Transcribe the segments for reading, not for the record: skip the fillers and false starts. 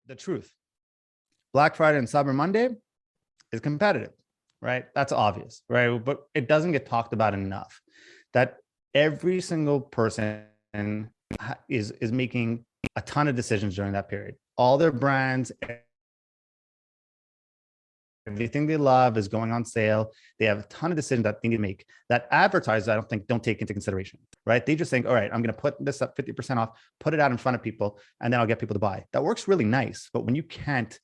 the truth. Black Friday and Cyber Monday is competitive, right? That's obvious, right? But it doesn't get talked about enough that every single person is making a ton of decisions during that period. All their brands, everything they love is going on sale. They have a ton of decisions that they need to make that advertisers, I don't take into consideration, right? They just think, all right, I'm going to put this up 50% off, put it out in front of people, and then I'll get people to buy. That works really nice. But when you can't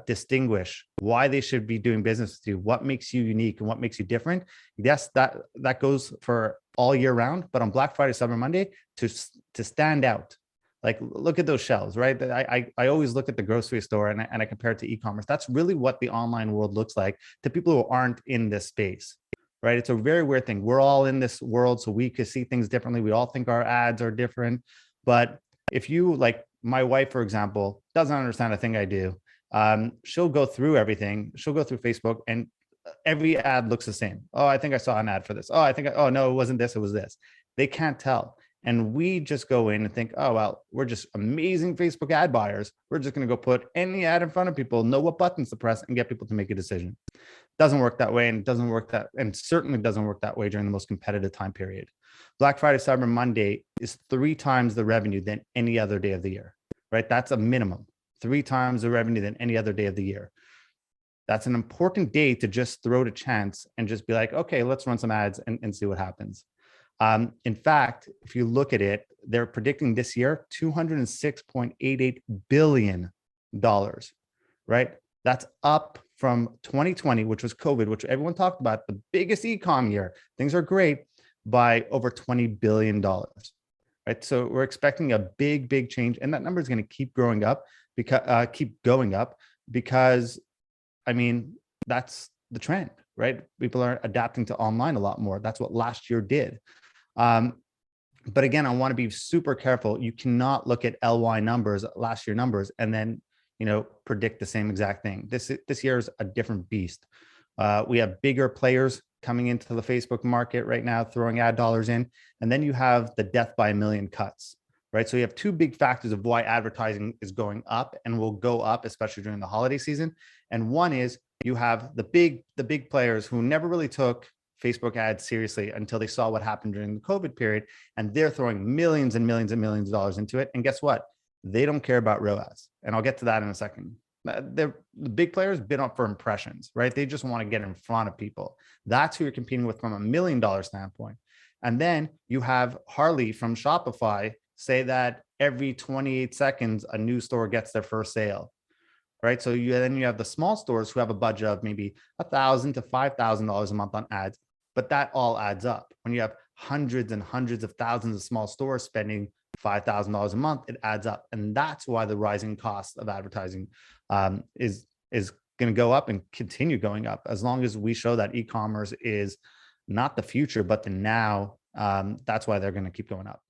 distinguish why they should be doing business with you, what makes you unique and what makes you different, yes, that goes for all year round. But on Black Friday, Cyber Monday, to stand out, like, look at those shelves, right? I always look at the grocery store and I compare it to e-commerce. That's really what the online world looks like to people who aren't in this space, right? It's a very weird thing. We're all in this world, so we can see things differently. We all think our ads are different. But if you, like my wife, for example, doesn't understand a thing I do, she'll go through everything. She'll go through Facebook and every ad looks the same. Oh, I think I saw an ad for this. Oh, no, it wasn't this, it was this. They can't tell. And we just go in and think, oh, well, we're just amazing Facebook ad buyers. We're just going to go put any ad in front of people, know what buttons to press, and get people to make a decision. Doesn't work that way, and certainly doesn't work that way during the most competitive time period. Black Friday, Cyber Monday is 3 times the revenue than any other day of the year, right? That's a minimum. 3 times the revenue than any other day of the year. That's an important day to just throw to chance and just be like, okay, let's run some ads and see what happens. In fact, if you look at it, they're predicting this year $206.88 billion, right? That's up from 2020, which was COVID, which everyone talked about, the biggest e-com year. Things are great, by over $20 billion, right? So we're expecting a big change, and that number is going to keep growing up because, I mean, that's the trend, right? People are adapting to online a lot more. That's what last year did. But again, I want to be super careful. You cannot look at LY numbers, last year numbers, and then, predict the same exact thing. This year is a different beast. We have bigger players coming into the Facebook market right now, throwing ad dollars in, and then you have the death by a million cuts, right? So you have 2 big factors of why advertising is going up and will go up, especially during the holiday season. And one is you have the big players who never really took Facebook ads seriously until they saw what happened during the COVID period, and they're throwing millions and millions and millions of dollars into it. And guess what? They don't care about ROAS. And I'll get to that in a second. The big players bid up for impressions, right? They just want to get in front of people. That's who you're competing with from $1 million standpoint. And then you have Harley from Shopify say that every 28 seconds, a new store gets their first sale, right? So then you have the small stores who have a budget of maybe $1,000 to $5,000 a month on ads, but that all adds up. When you have hundreds and hundreds of thousands of small stores spending $5,000 a month, it adds up. And that's why the rising cost of advertising is going to go up and continue going up as long as we show that e-commerce is not the future, but the now. That's why they're going to keep going up.